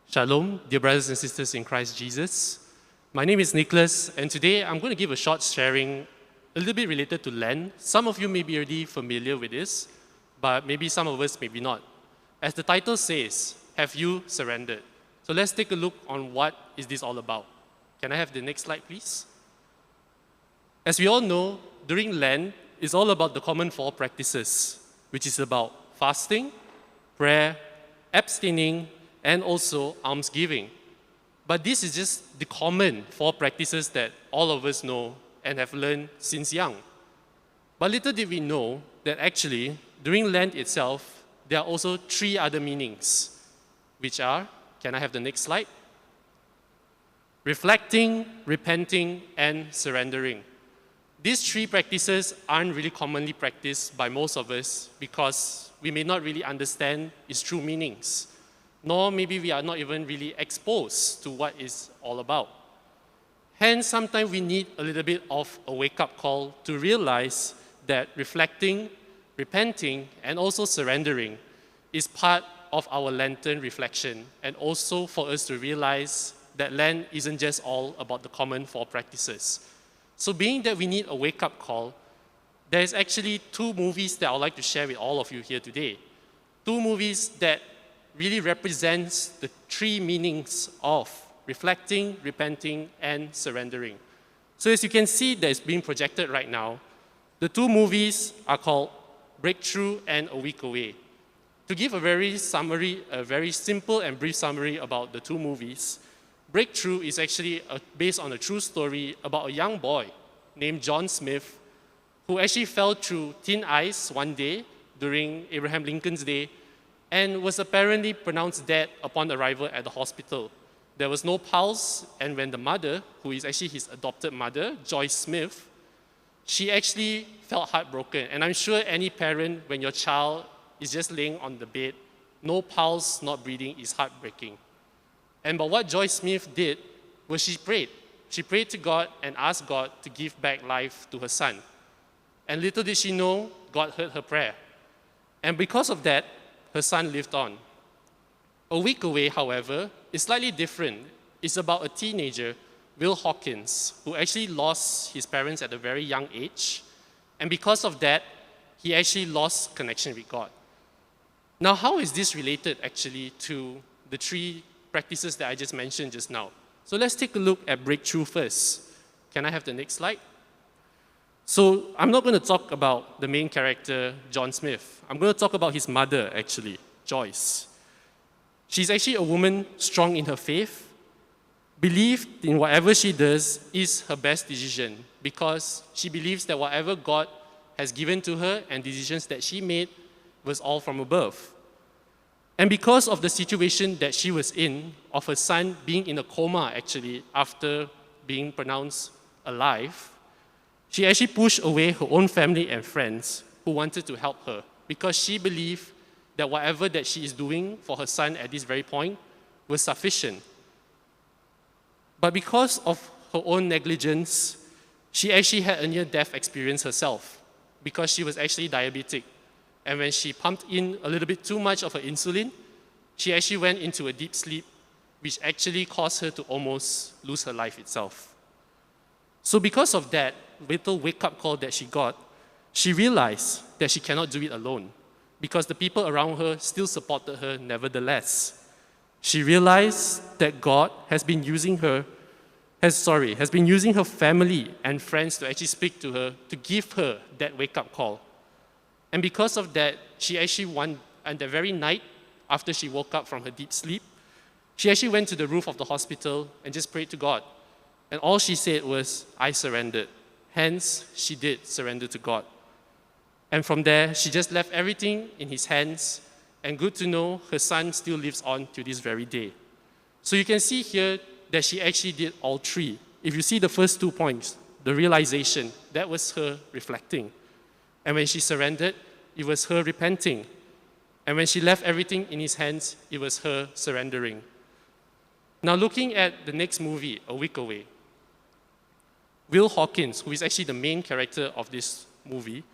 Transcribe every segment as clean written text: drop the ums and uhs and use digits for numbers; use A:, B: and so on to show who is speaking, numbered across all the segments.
A: Shalom, dear brothers and sisters in Christ Jesus. My name is Nicholas, and today I'm going to give a short sharing a little bit related to Lent. Some of you may be already familiar with this, but maybe some of us maybe not. As the title says, have you surrendered? So let's take a look on what is this all about. Can I have the next slide, please? As we all know, during Lent, it's all about the common four practices, which is about fasting, prayer, abstaining, and also almsgiving. But this is just the common four practices that all of us know and have learned since young. But little did we know that actually, during Lent itself, there are also three other meanings, which are, can I have the next slide? Reflecting, repenting, and surrendering. These three practices aren't really commonly practiced by most of us because we may not really understand its true meanings, nor maybe we are not even really exposed to what it's all about. Hence, sometimes we need a little bit of a wake-up call to realize that reflecting, repenting, and also surrendering is part of our Lenten reflection, and also for us to realize that Lent isn't just all about the common four practices. So being that we need a wake-up call, there's actually two movies that I'd like to share with all of you here today. Two movies that really represents the three meanings of reflecting, repenting, and surrendering. So as you can see that it's being projected right now, the two movies are called Breakthrough and A Week Away. To give a very simple and brief summary about the two movies, Breakthrough is actually based on a true story about a young boy named John Smith who actually fell through thin ice one day during Abraham Lincoln's day and was apparently pronounced dead upon arrival at the hospital. There was no pulse, and when the mother, who is actually his adopted mother, Joyce Smith, she actually felt heartbroken. And I'm sure any parent, when your child is just laying on the bed, no pulse, not breathing, is heartbreaking. But what Joyce Smith did was she prayed. She prayed to God and asked God to give back life to her son. And little did she know, God heard her prayer. And because of that, her son lived on. A Week Away, however, is slightly different. It's about a teenager, Will Hawkins, who actually lost his parents at a very young age. And because of that, he actually lost connection with God. Now, how is this related actually to the three practices that I just mentioned just now? So let's take a look at Breakthrough first. Can I have the next slide? So I'm not going to talk about the main character, John Smith. I'm going to talk about his mother, actually, Joyce. She's actually a woman strong in her faith, believed in whatever she does is her best decision because she believes that whatever God has given to her and decisions that she made was all from above. And because of the situation that she was in, of her son being in a coma actually after being pronounced alive, she actually pushed away her own family and friends who wanted to help her because she believed that whatever that she is doing for her son at this very point was sufficient. But because of her own negligence, she actually had a near-death experience herself because she was actually diabetic. And when she pumped in a little bit too much of her insulin, she actually went into a deep sleep, which actually caused her to almost lose her life itself. So because of that little wake-up call that she got, she realized that she cannot do it alone because the people around her still supported her nevertheless. She realized that God has been using her family and friends to actually speak to her, to give her that wake-up call. And because of that, she actually and the very night after she woke up from her deep sleep, she actually went to the roof of the hospital and just prayed to God. And all she said was, I surrendered. Hence, she did surrender to God. And from there, she just left everything in his hands. And good to know, her son still lives on to this very day. So you can see here that she actually did all three. If you see the first 2 points, the realization, that was her reflecting. And when she surrendered, it was her repenting. And when she left everything in his hands, it was her surrendering. Now looking at the next movie, A Week Away, Will Hawkins, who is actually the main character of this movie,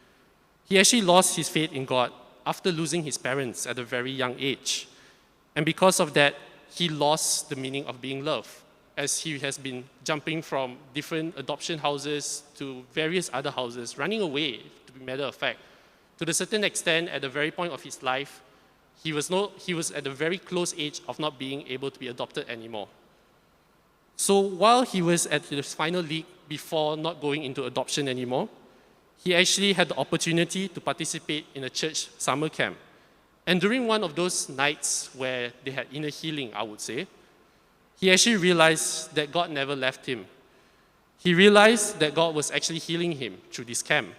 A: he actually lost his faith in God after losing his parents at a very young age. And because of that, he lost the meaning of being loved, as he has been jumping from different adoption houses to various other houses, running away, to be matter of fact. To a certain extent, at the very point of his life, he was at a very close age of not being able to be adopted anymore. So while he was at his final league before not going into adoption anymore, he actually had the opportunity to participate in a church summer camp. And during one of those nights where they had inner healing, I would say, he actually realized that God never left him. He realized that God was actually healing him through this camp.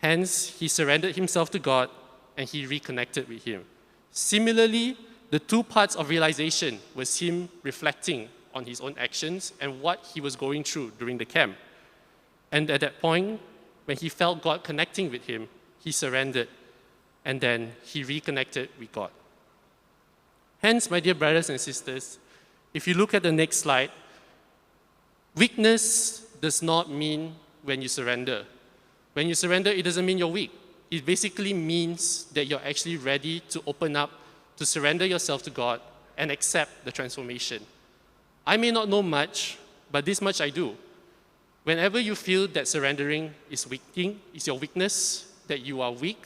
A: Hence, he surrendered himself to God and he reconnected with him. Similarly, the two parts of realization was him reflecting on his own actions and what he was going through during the camp. And at that point, when he felt God connecting with him, he surrendered and then he reconnected with God. Hence, my dear brothers and sisters, if you look at the next slide, weakness does not mean when you surrender. When you surrender, it doesn't mean you're weak. It basically means that you're actually ready to open up, to surrender yourself to God and accept the transformation. I may not know much, but this much I do. Whenever you feel that surrendering is your weakness, that you are weak,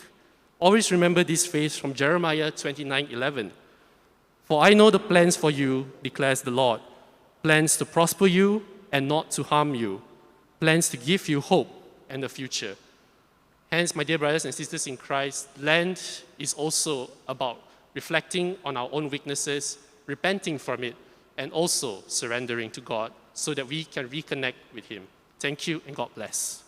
A: always remember this phrase from Jeremiah 29:11. For I know the plans for you, declares the Lord, plans to prosper you and not to harm you, plans to give you hope and a future. Hence, my dear brothers and sisters in Christ, Lent is also about reflecting on our own weaknesses, repenting from it, and also surrendering to God so that we can reconnect with Him. Thank you and God bless.